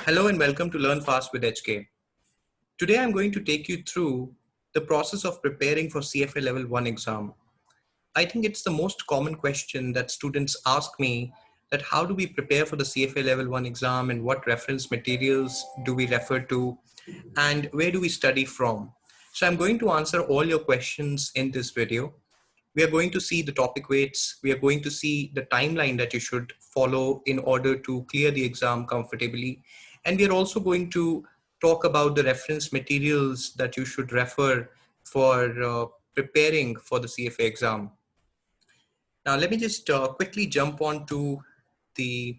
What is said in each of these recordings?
Hello and welcome to Learn Fast with HK. Today I'm going to take you through the process of preparing for CFA Level 1 exam. I think it's the most common question that students ask me, that how do we prepare for the CFA Level 1 exam and what reference materials do we refer to and where do we study from. So I'm going to answer all your questions in this video. We are going to see the topic weights. We are going to see the timeline that you should follow in order to clear the exam comfortably. And we are also going to talk about the reference materials that you should refer for preparing for the CFA exam. Now, let me just quickly jump on to the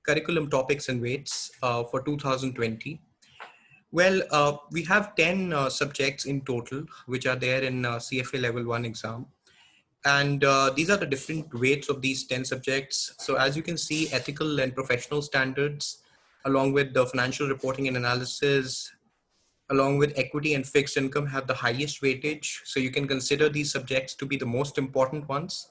curriculum topics and weights for 2020. Well, we have 10 subjects in total, which are there in CFA Level 1 exam. And these are the different weights of these 10 subjects. So as you can see, ethical and professional standards, along with the financial reporting and analysis, along with equity and fixed income have the highest weightage. So you can consider these subjects to be the most important ones,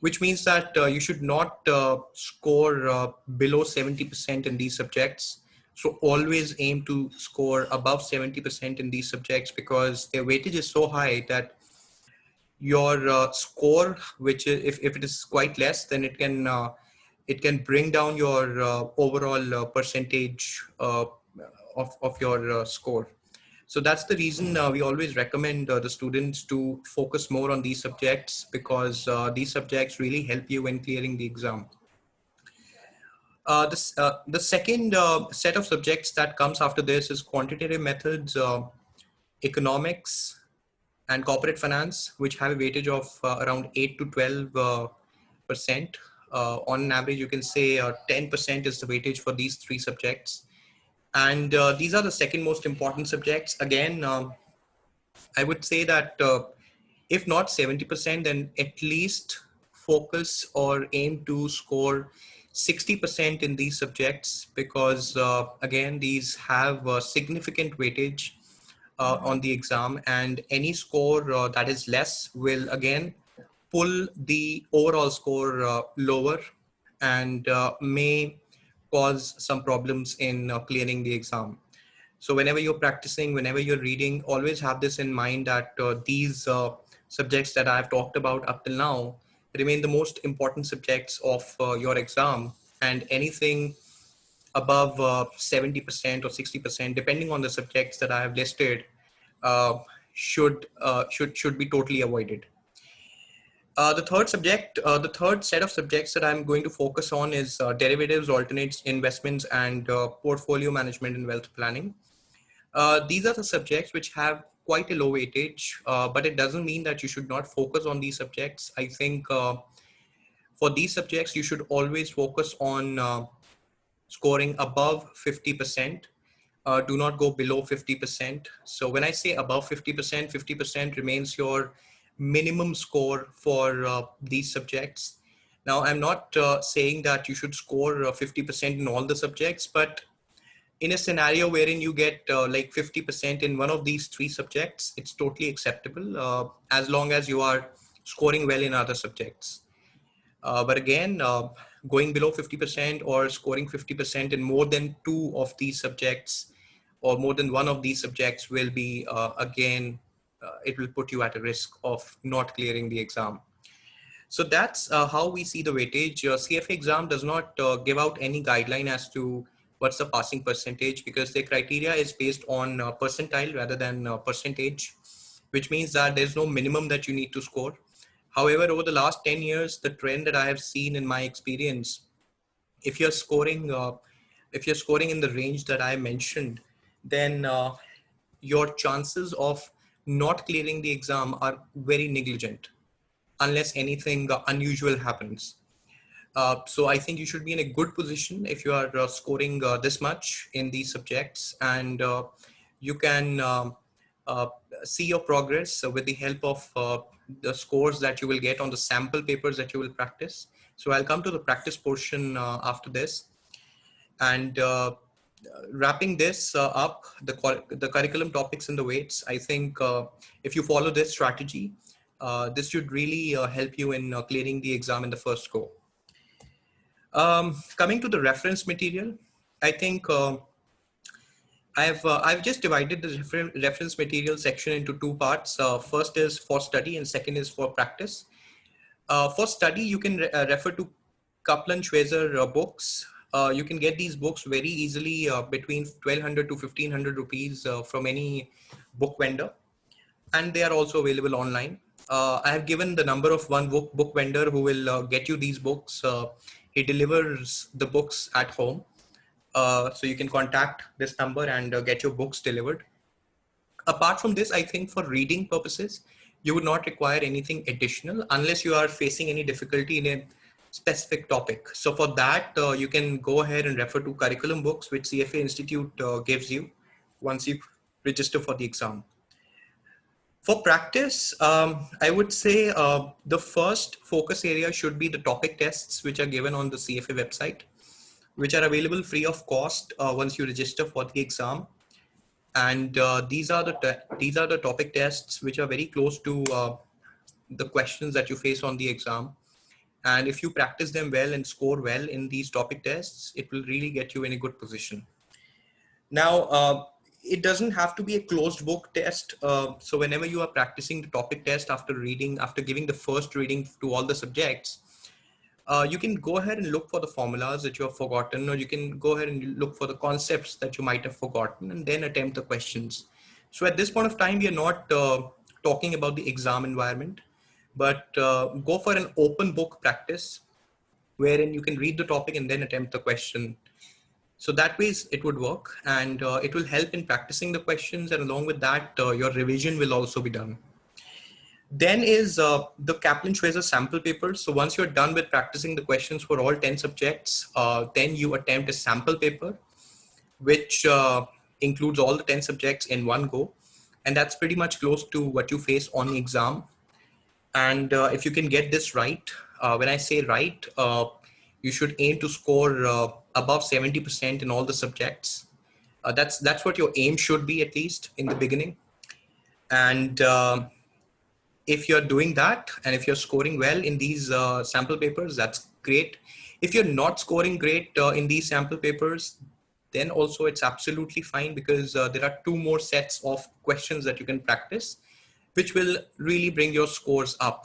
which means that you should not score below 70% in these subjects. So always aim to score above 70% in these subjects because their weightage is so high that your score, which if it is quite less, then it can bring down your overall percentage of your score. So that's the reason we always recommend the students to focus more on these subjects because these subjects really help you when clearing the exam. The second set of subjects that comes after this is quantitative methods, economics, and corporate finance, which have a weightage of around 8 to 12%. On an average, you can say 10% is the weightage for these three subjects. And these are the second most important subjects. Again, I would say that if not 70%, then at least focus or aim to score 60% in these subjects because again, these have significant weightage on the exam, and any score that is less will again pull the overall score lower and may cause some problems in clearing the exam. So whenever you're practicing, whenever you're reading, always have this in mind that these subjects that I've talked about up till now remain the most important subjects of your exam, and anything above 70% or 60%, depending on the subjects that I have listed, uh, should be totally avoided. The third set of subjects that I'm going to focus on is derivatives, alternates, investments, and portfolio management and wealth planning. These are the subjects which have quite a low weightage, but it doesn't mean that you should not focus on these subjects. I think for these subjects, you should always focus on scoring above 50%. Do not go below 50%. So when I say above 50%, 50% remains your minimum score for these subjects. Now, I'm not saying that you should score 50% in all the subjects, but in a scenario wherein you get like 50% in one of these three subjects, it's totally acceptable as long as you are scoring well in other subjects. But again, going below 50% or scoring 50% in more than two of these subjects or more than one of these subjects will be, it will put you at a risk of not clearing the exam. So that's how we see the weightage. CFA exam does not give out any guideline as to what's the passing percentage because the criteria is based on percentile rather than percentage, which means that there's no minimum that you need to score. However, over the last 10 years, the trend that I have seen in my experience, if you're scoring, if you're scoring in the range that I mentioned, then your chances of not clearing the exam are very negligent unless anything unusual happens. So I think you should be in a good position if you are scoring this much in these subjects, and you can uh, see your progress with the help of the scores that you will get on the sample papers that you will practice. So I'll come to the practice portion after this. And wrapping this up, the curriculum topics and the weights, I think if you follow this strategy, this should really help you in clearing the exam in the first go. Coming to the reference material, I think I've just divided the reference material section into two parts. First is for study and second is for practice. For study, you can refer to Kaplan Schweizer books. You can get these books very easily between 1200 to 1500 rupees from any book vendor, and they are also available online. I have given the number of one book vendor who will get you these books. He delivers the books at home. So you can contact this number and get your books delivered. Apart from this, I think for reading purposes, you would not require anything additional unless you are facing any difficulty in a specific topic. So for that, you can go ahead and refer to curriculum books, which CFA Institute gives you once you register for the exam. For practice, I would say the first focus area should be the topic tests, which are given on the CFA website, which are available free of cost once you register for the exam. And these are the topic tests which are very close to the questions that you face on the exam. And if you practice them well and score well in these topic tests, it will really get you in a good position. Now, it doesn't have to be a closed book test. So whenever you are practicing the topic test after giving the first reading to all the subjects, you can go ahead and look for the formulas that you have forgotten, or you can go ahead and look for the concepts that you might have forgotten and then attempt the questions. So at this point of time, we are not talking about the exam environment, but go for an open book practice wherein you can read the topic and then attempt the question. So that way it would work, and it will help in practicing the questions, and along with that, your revision will also be done. Then is the Kaplan Schweizer sample paper. So once you're done with practicing the questions for all 10 subjects, then you attempt a sample paper, which includes all the 10 subjects in one go. And that's pretty much close to what you face on the exam. And if you can get this right, when I say right, you should aim to score above 70% in all the subjects. That's what your aim should be, at least in the beginning. And if you're doing that, and if you're scoring well in these sample papers, that's great. If you're not scoring great in these sample papers, then also it's absolutely fine, because there are two more sets of questions that you can practice, which will really bring your scores up.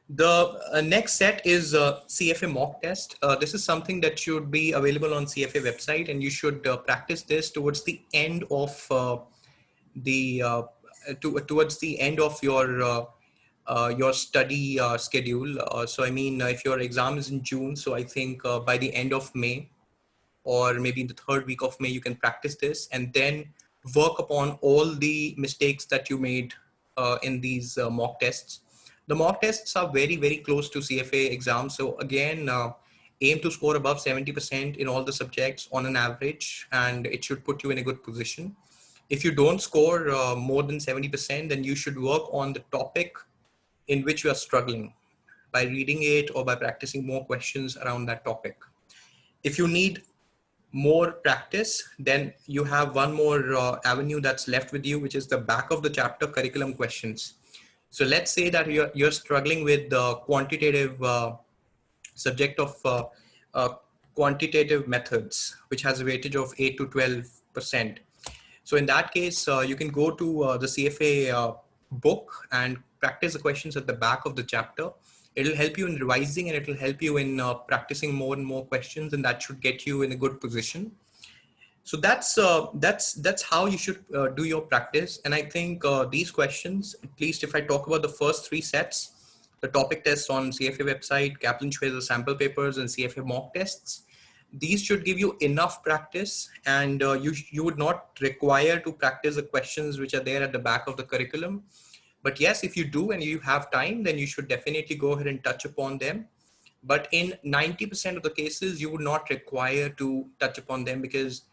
The next set is CFA mock test. This is something that should be available on CFA website, and you should practice this towards the end of towards the end of your study schedule. So I mean, if your exam is in June, so I think by the end of May, or maybe in the third week of May, you can practice this and then work upon all the mistakes that you made in these mock tests. The mock tests are very, very close to CFA exams. So again, aim to score above 70% in all the subjects on an average, and it should put you in a good position. If you don't score more than 70%, then you should work on the topic in which you are struggling by reading it or by practicing more questions around that topic. If you need more practice, then you have one more avenue that's left with you, which is the back of the chapter curriculum questions. So let's say that you're struggling with the quantitative subject of quantitative methods, which has a weightage of 8 to 12%. So in that case, you can go to the CFA book and practice the questions at the back of the chapter. It'll help you in revising, and it'll help you in practicing more and more questions, and that should get you in a good position. So that's how you should do your practice. And I think these questions, at least if I talk about the first three sets, the topic tests on CFA website, Kaplan Schweizer sample papers, and CFA mock tests, these should give you enough practice, and you would not require to practice the questions which are there at the back of the curriculum. But yes, if you do and you have time, then you should definitely go ahead and touch upon them. But in 90% of the cases, you would not require to touch upon them, because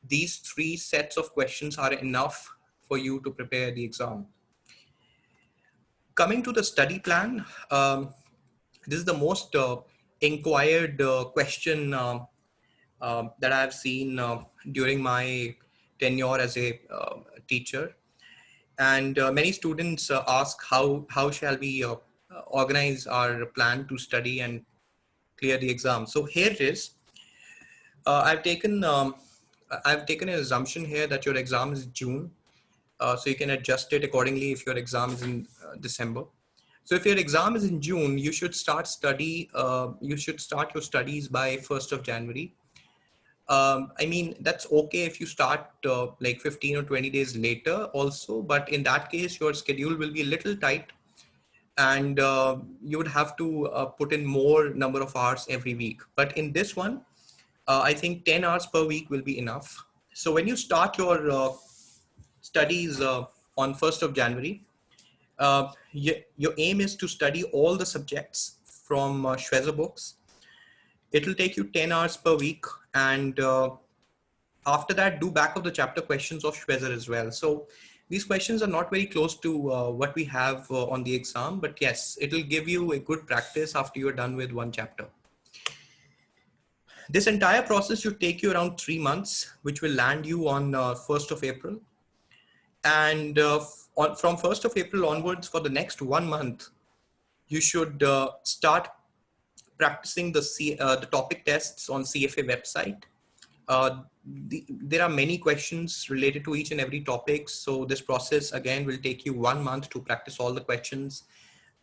these three sets of questions are enough for you to prepare the exam. Coming to the study plan, this is the most inquired question that I've seen during my tenure as a teacher. And many students ask how shall we organize our plan to study and clear the exam. So here it is. I've taken I've taken an assumption here that your exam is June. So you can adjust it accordingly if your exam is in December. So if your exam is in June, you should you should start your studies by 1st of January. I mean, that's okay if you start like 15 or 20 days later also, but in that case, your schedule will be a little tight, and you would have to put in more number of hours every week. But in this one, I think 10 hours per week will be enough. So when you start your studies on 1st of January, your aim is to study all the subjects from Schwezer books. It will take you 10 hours per week, and after that, do back of the chapter questions of Schwezer as well. So these questions are not very close to what we have on the exam, but yes, it will give you a good practice after you're done with one chapter. This entire process should take you around 3 months, which will land you on 1st of April. And from 1st of April onwards, for the next 1 month, you should start practicing the topic tests on CFA website. There are many questions related to each and every topic. So this process again will take you 1 month to practice all the questions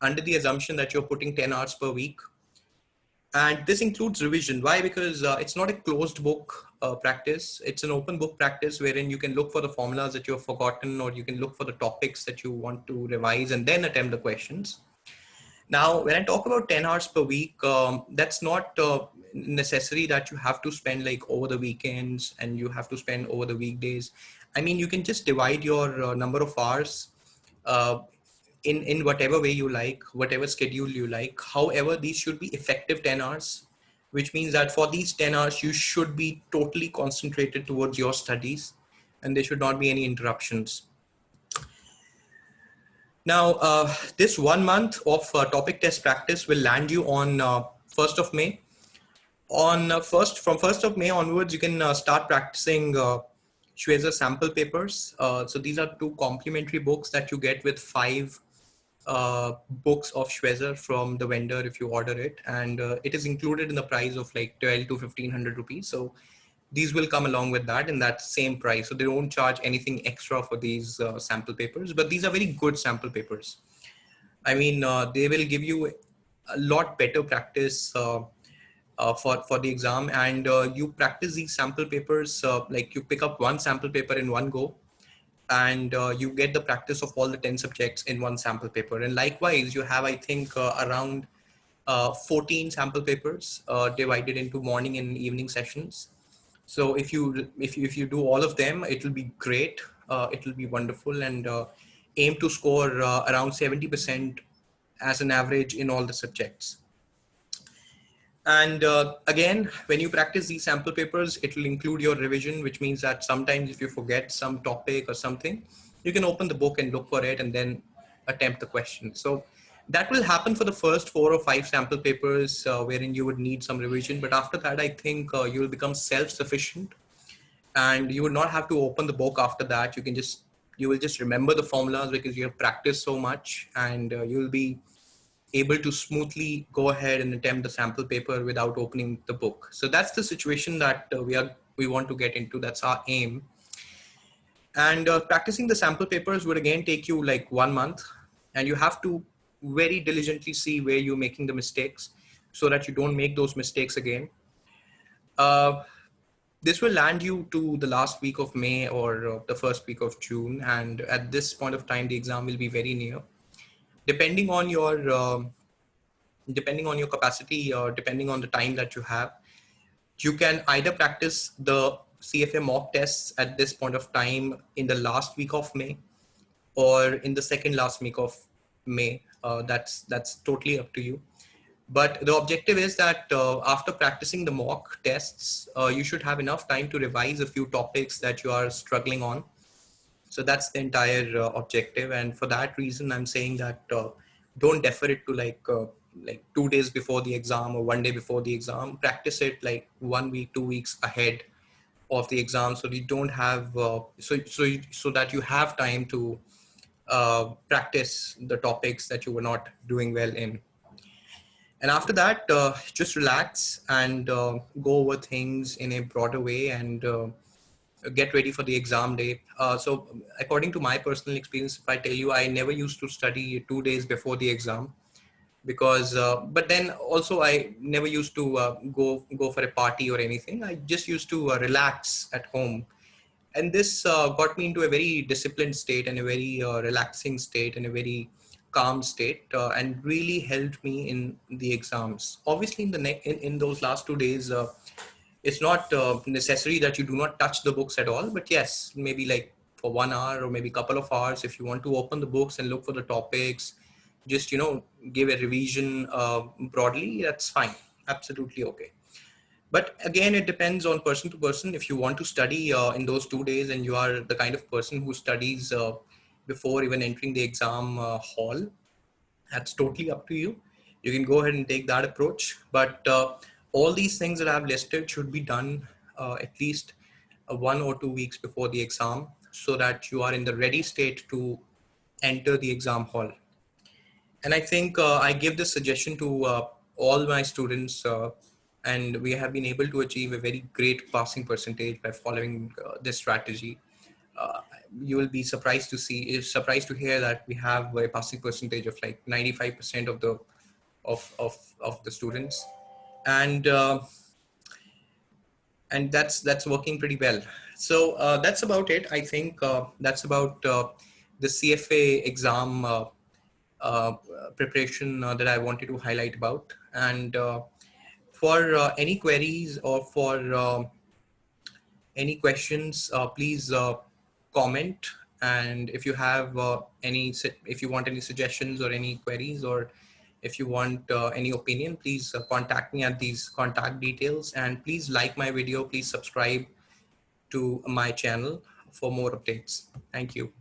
under the assumption that you're putting 10 hours per week. And this includes revision. Why? Because it's not a closed book practice. It's an open book practice wherein you can look for the formulas that you've forgotten, or you can look for the topics that you want to revise and then attempt the questions. Now, when I talk about 10 hours per week, that's not necessary that you have to spend like over the weekends and you have to spend over the weekdays. I mean, you can just divide your number of hours uh, in whatever way you like, whatever schedule you like. However, these should be effective 10 hours, which means that for these 10 hours, you should be totally concentrated towards your studies and there should not be any interruptions. Now, this 1 month of topic test practice will land you on 1st of May. From 1st of May onwards, you can start practicing Schwezer sample papers. So these are 2 complementary books that you get with 5 books of Schwezer from the vendor if you order it, and it is included in the price of like 12 to 1500 rupees. So these will come along with that in that same price. So they don't charge anything extra for these sample papers, but these are very good sample papers. I mean, they will give you a lot better practice for the exam, and you practice these sample papers like you pick up one sample paper in one go, and you get the practice of all the 10 subjects in one sample paper. And likewise, you have, I think, around 14 sample papers divided into morning and evening sessions. So if you do all of them, it will be great. It will be wonderful, and aim to score around 70% as an average in all the subjects. And again, when you practice these sample papers, it will include your revision, which means that sometimes if you forget some topic or something, you can open the book and look for it and then attempt the question. So that will happen for the first 4 or 5 sample papers wherein you would need some revision. But after that, I think you will become self-sufficient and you would not have to open the book after that. You will just remember the formulas because you have practiced so much, and you will be able to smoothly go ahead and attempt the sample paper without opening the book. So that's the situation that we want to get into. That's our aim. And practicing the sample papers would again take you like 1 month, and you have to very diligently see where you're making the mistakes so that you don't make those mistakes again. This will land you to the last week of May or the first week of June. And at this point of time, the exam will be very near. Depending on your capacity or depending on the time that you have, you can either practice the CFA mock tests at this point of time in the last week of May or in the second last week of May. That's totally up to you. But the objective is that after practicing the mock tests, you should have enough time to revise a few topics that you are struggling on. So that's the entire objective. And for that reason, I'm saying that don't defer it to like 2 days before the exam or 1 day before the exam. Practice it like 1 week, 2 weeks ahead of the exam, so you don't have so that you have time to practice the topics that you were not doing well in. And after that, just relax and go over things in a broader way, and get ready for the exam day. So according to my personal experience, if I tell you, I never used to study 2 days before the exam, because but then also I never used to go for a party or anything. I just used to relax at home, and this got me into a very disciplined state and a very relaxing state and a very calm state, and really helped me in the exams. Obviously in those last 2 days, it's not necessary that you do not touch the books at all, but yes, maybe like for 1 hour or maybe a couple of hours, if you want to open the books and look for the topics, just give a revision broadly, that's fine, absolutely okay. But again, it depends on person to person. If you want to study in those 2 days and you are the kind of person who studies before even entering the exam hall, that's totally up to you. You can go ahead and take that approach. But all these things that I've listed should be done at least 1 or 2 weeks before the exam, so that you are in the ready state to enter the exam hall. And I think I give this suggestion to all my students, and we have been able to achieve a very great passing percentage by following this strategy. uh, you will be surprised to hear that we have a passing percentage of like 95% of the students, and that's working pretty well. So that's about it. I think that's about the CFA exam uh, preparation that I wanted to highlight about. And for any queries or for any questions, please comment. And if you have if you want any suggestions or any queries, or if you want any opinion, please contact me at these contact details. And please like my video, please subscribe to my channel for more updates. Thank you.